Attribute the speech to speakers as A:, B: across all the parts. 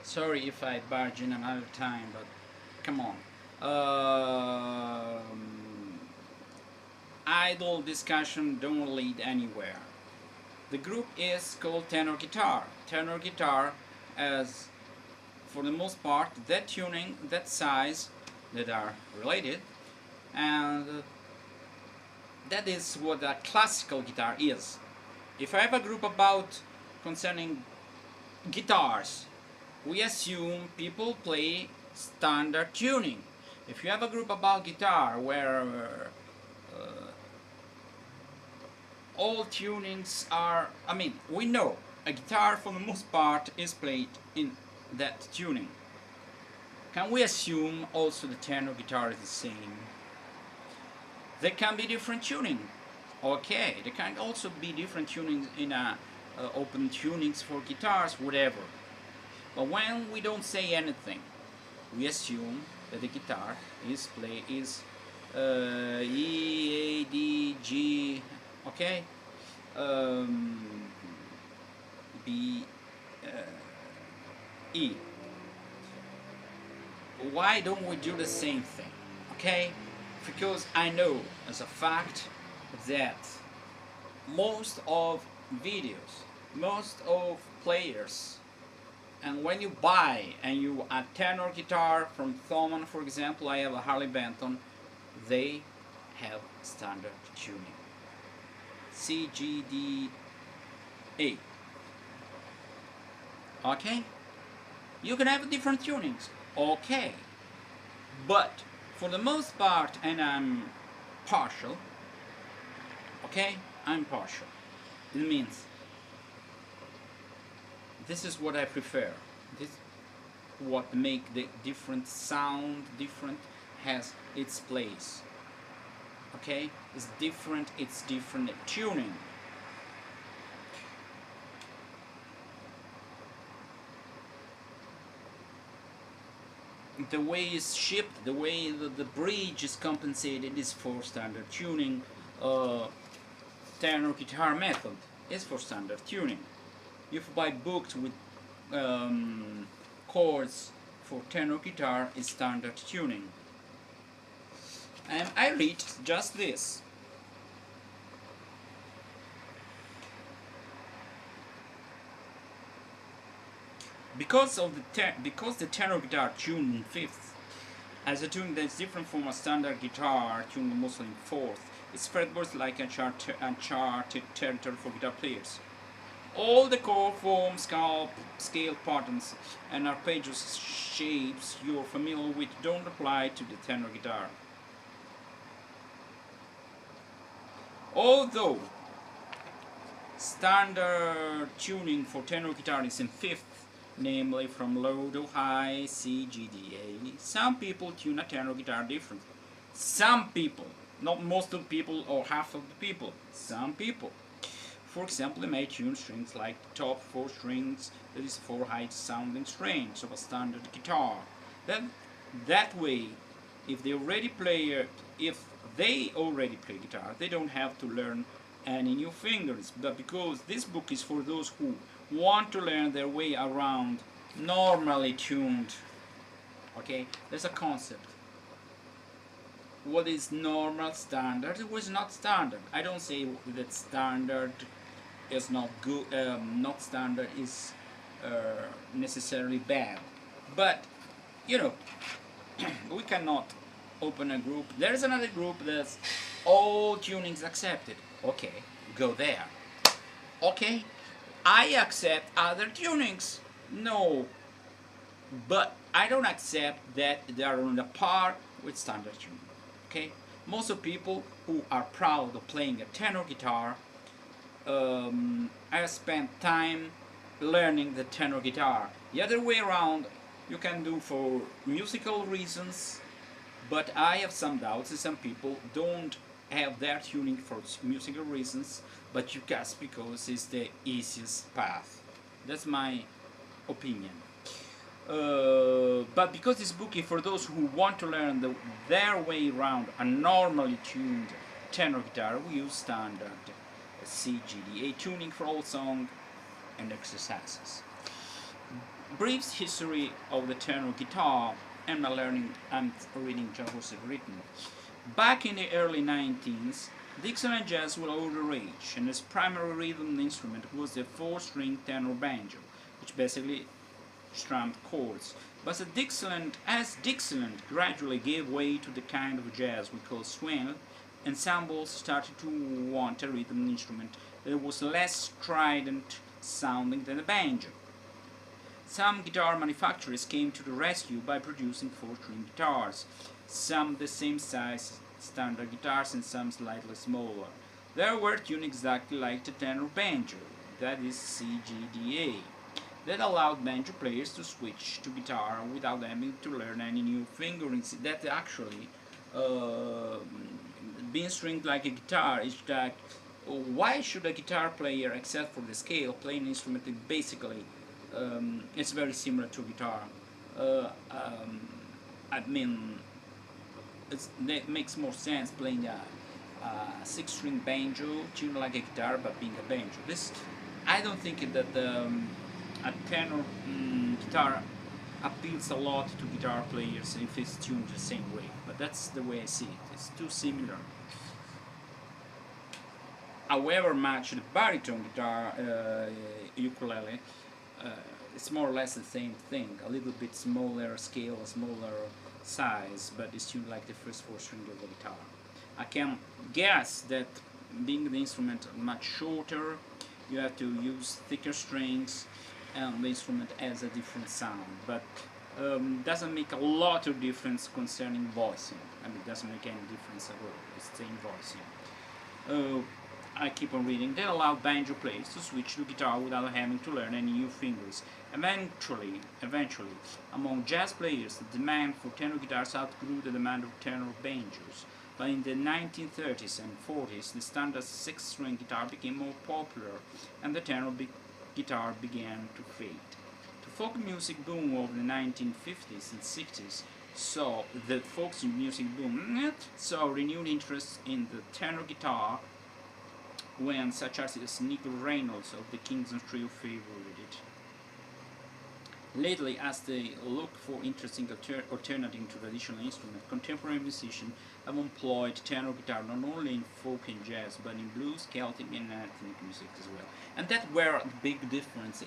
A: Sorry if I barge in another time, but come on. Idle discussion don't lead anywhere. The group is called tenor guitar. Tenor guitar as for the most part that tuning, that size that are related, and that is what a classical guitar is. If I have a group about concerning guitars, we assume people play standard tuning. If you have a group about guitar where all tunings are, we know a guitar for the most part is played in that tuning. Can we assume also the tenor guitar is the same? There can be different tuning. Okay, there can also be different tunings in open tunings for guitars, whatever. But when we don't say anything, we assume that the guitar is E, A, D, G, okay, B, E. Why don't we do the same thing? Okay, because I know as a fact that most of videos, most of players, and when you buy and you a tenor guitar from Thomann, for example, I have a Harley Benton, they have standard tuning. C, G, D, A. Okay? You can have different tunings. Okay. But for the most part, and I'm partial, okay? I'm partial. It means this is what I prefer. This what make the different sound different, has its place. Okay? It's different tuning. The way it's shipped, the way the bridge is compensated is for standard tuning. Tenor guitar method is for standard tuning. If you buy books with chords for tenor guitar, is standard tuning. And I read just this. Because the tenor guitar tuned in fifth, as a tune that's different from a standard guitar tuned mostly in fourth, its fretboards like uncharted territory for guitar players. All the chord forms, scale patterns, and arpeggios shapes you're familiar with don't apply to the tenor guitar. Although standard tuning for tenor guitar is in fifth, namely from low to high, C, G, D, A, some people tune a tenor guitar differently. Some people, not most of the people or half of the people, some people. For example, they may tune strings like the top 4 strings, that is 4 high sounding strings of a standard guitar. That way, if they already play guitar, they don't have to learn any new fingers. But because this book is for those who want to learn their way around normally tuned, okay, there's a concept. What is normal, standard? What is not standard? I don't say that standard is not good. Not standard is necessarily bad, but you know, we cannot open a group. There is another group that's all tunings accepted. Okay, go there. Okay, I accept other tunings. No, but I don't accept that they are on the par with standard tuning. Okay, most of people who are proud of playing a tenor guitar, I spent time learning the tenor guitar. The other way around, you can do for musical reasons, but I have some doubts that some people don't have their tuning for musical reasons, but just because it's the easiest path. That's my opinion. But because this book is for those who want to learn their way around a normally tuned tenor guitar, we use standard C, G, D, A tuning for all song and exercises. Brief history of the tenor guitar and my learning and reading Joseph written. Back in the early 19th, Dixieland jazz was all the rage, and its primary rhythm instrument was the four-string tenor banjo, which basically strummed chords. But as Dixieland gradually gave way to the kind of jazz we call swing, ensembles started to want a rhythm instrument that was less strident sounding than the banjo. Some guitar manufacturers came to the rescue by producing four-string guitars, some the same size standard guitars and some slightly smaller. They were tuned exactly like the tenor banjo, that is CGDA. That allowed banjo players to switch to guitar without having to learn any new fingerings. That actually, uh, being stringed like a guitar is that why should a guitar player, except for the scale, play an instrument that basically it's very similar to guitar? Uh, um, I mean, it makes more sense playing a six-string banjo tuned like a guitar but being a banjo. This I don't think that a tenor guitar appeals a lot to guitar players if it's tuned the same way, but that's the way I see it. It's too similar. However much the baritone guitar ukulele, uh, it's more or less the same thing. A little bit smaller scale, smaller size, but it's tuned like the first four strings of the guitar. I can guess that being the instrument much shorter, you have to use thicker strings, and the instrument has a different sound. But doesn't make a lot of difference concerning voicing. I mean, it doesn't make any difference at all. It's the same voicing. I keep on reading. They allow banjo players to switch to guitar without having to learn any new fingers. Eventually, among jazz players, the demand for tenor guitars outgrew the demand of tenor banjos. But in the 1930s and 40s, the standard six-string guitar became more popular, and the tenor guitar began to fade. The folk music boom of the 1950s and 60s saw renewed interest in the tenor guitar when such artists as Nickel Reynolds of the Kingston Trio favored it. Lately, as they look for interesting alternative to traditional instruments, contemporary musicians have employed tenor guitar not only in folk and jazz, but in blues, Celtic, and ethnic music as well. And that's where the big difference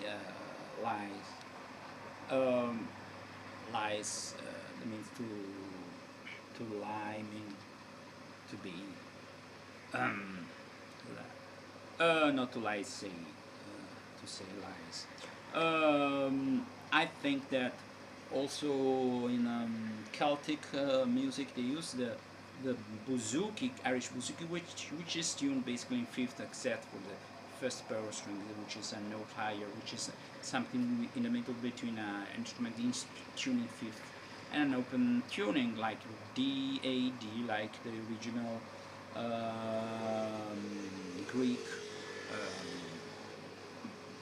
A: lies. Means to lie, mean to be. Um, Not to lie, to say lies. I think that also in Celtic music they use the bouzouki, Irish bouzouki, which is tuned basically in fifth, except for the first power string, which is a note higher, which is something in the middle between an instrument tuning fifth and an open tuning like D, A, D, like the original Greek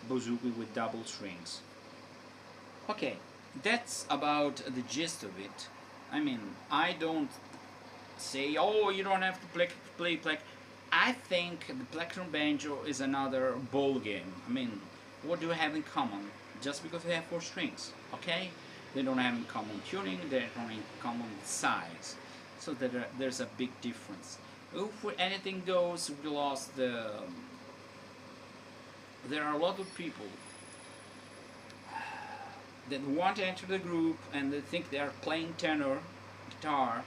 A: bouzouki with double strings. Okay, that's about the gist of it. I mean, I don't say, oh, you don't have to play. I think the plectrum banjo is another ball game. I mean, what do we have in common? Just because they have four strings, okay? They don't have in common tuning, they don't have in common size. So there's a big difference. If anything goes, we lost the... There are a lot of people that want to enter the group and they think they are playing tenor guitar,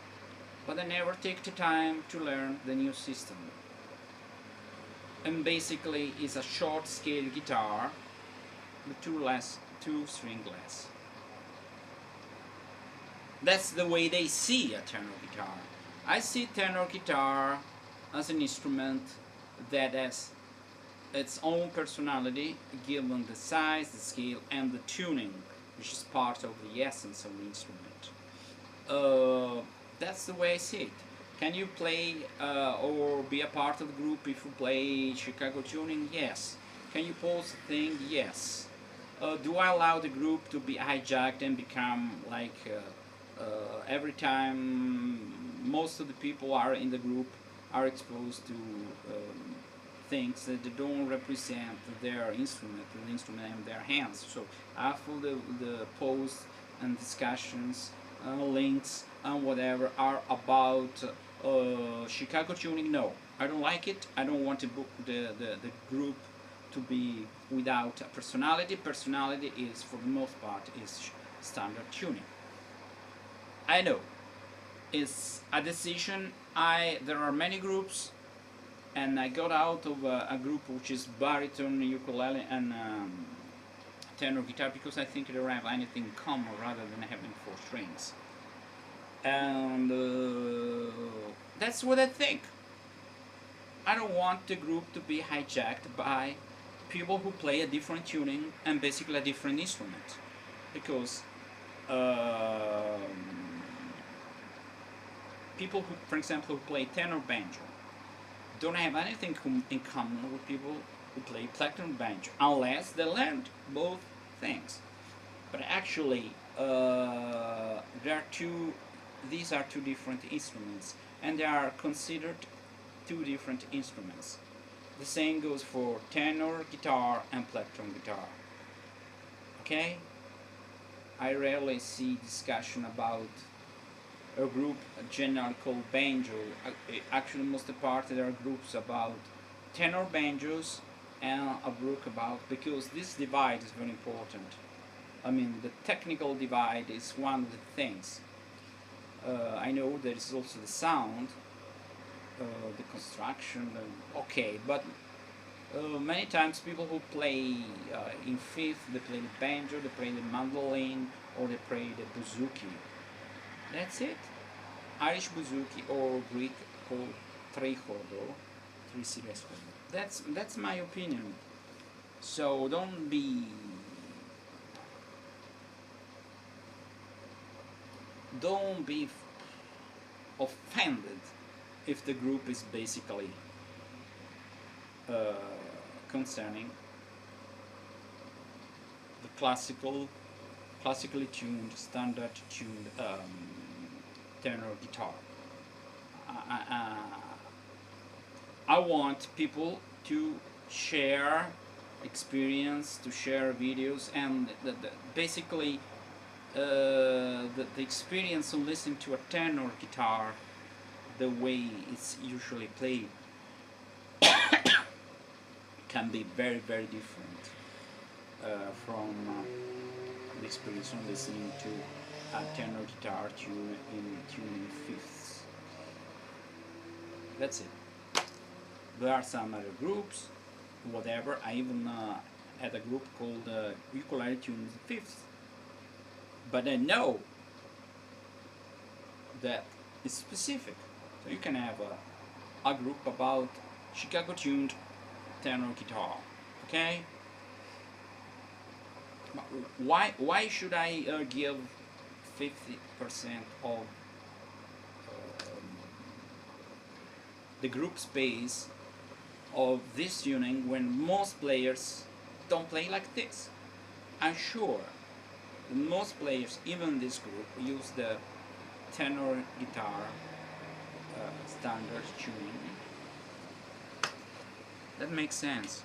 A: but they never take the time to learn the new system. And basically it's a short scale guitar with two string less. That's the way they see a tenor guitar. I see tenor guitar as an instrument that has its own personality given the size, the scale, and the tuning, which is part of the essence of the instrument. That's the way I see it. Can you play or be a part of the group if you play Chicago tuning? Yes. Can you pose the thing? Yes. Do I allow the group to be hijacked and become like every time most of the people are in the group are exposed to things that they don't represent their instrument, the instrument in their hands. So after the posts and discussions, links and whatever are about Chicago tuning, no, I don't like it. I don't want the group to be without a personality. Personality is, for the most part, is standard tuning. I know it's a decision. There are many groups, and I got out of a group which is baritone, ukulele, and tenor guitar because I think they don't have anything in common rather than having four strings. And that's what I think. I don't want the group to be hijacked by people who play a different tuning and basically a different instrument, because people who, for example, who play tenor banjo don't have anything in common with people who play plectrum banjo, unless they learned both things. But actually, these are two different instruments, and they are considered two different instruments. The same goes for tenor guitar and plectrum guitar. Okay? I rarely see discussion about a group generally called banjo. Actually, most of the part there are groups about tenor banjos and a group about, because this divide is very important. I mean, the technical divide is one of the things. I know there is also the sound, the construction, okay, but many times people who play in fifth, they play the banjo, they play the mandolin, or they play the bouzouki. That's it. Irish bouzouki, or Greek called trichodo, 3 series. That's my opinion. So don't be offended if the group is basically concerning the classically tuned, standard tuned tenor guitar. I want people to share experience, to share videos, and basically the experience of listening to a tenor guitar the way it's usually played can be very, very different from the experience of listening to a tenor guitar tuned in fifths. That's it. There are some other groups, whatever. I even had a group called Ukulele Tuned in Fifths. But I know that it's specific. So you can have a group about Chicago tuned tenor guitar. Okay? Why should I give 50% of the group space of this tuning when most players don't play like this? I'm sure most players, even this group, use the tenor guitar standard tuning. That makes sense.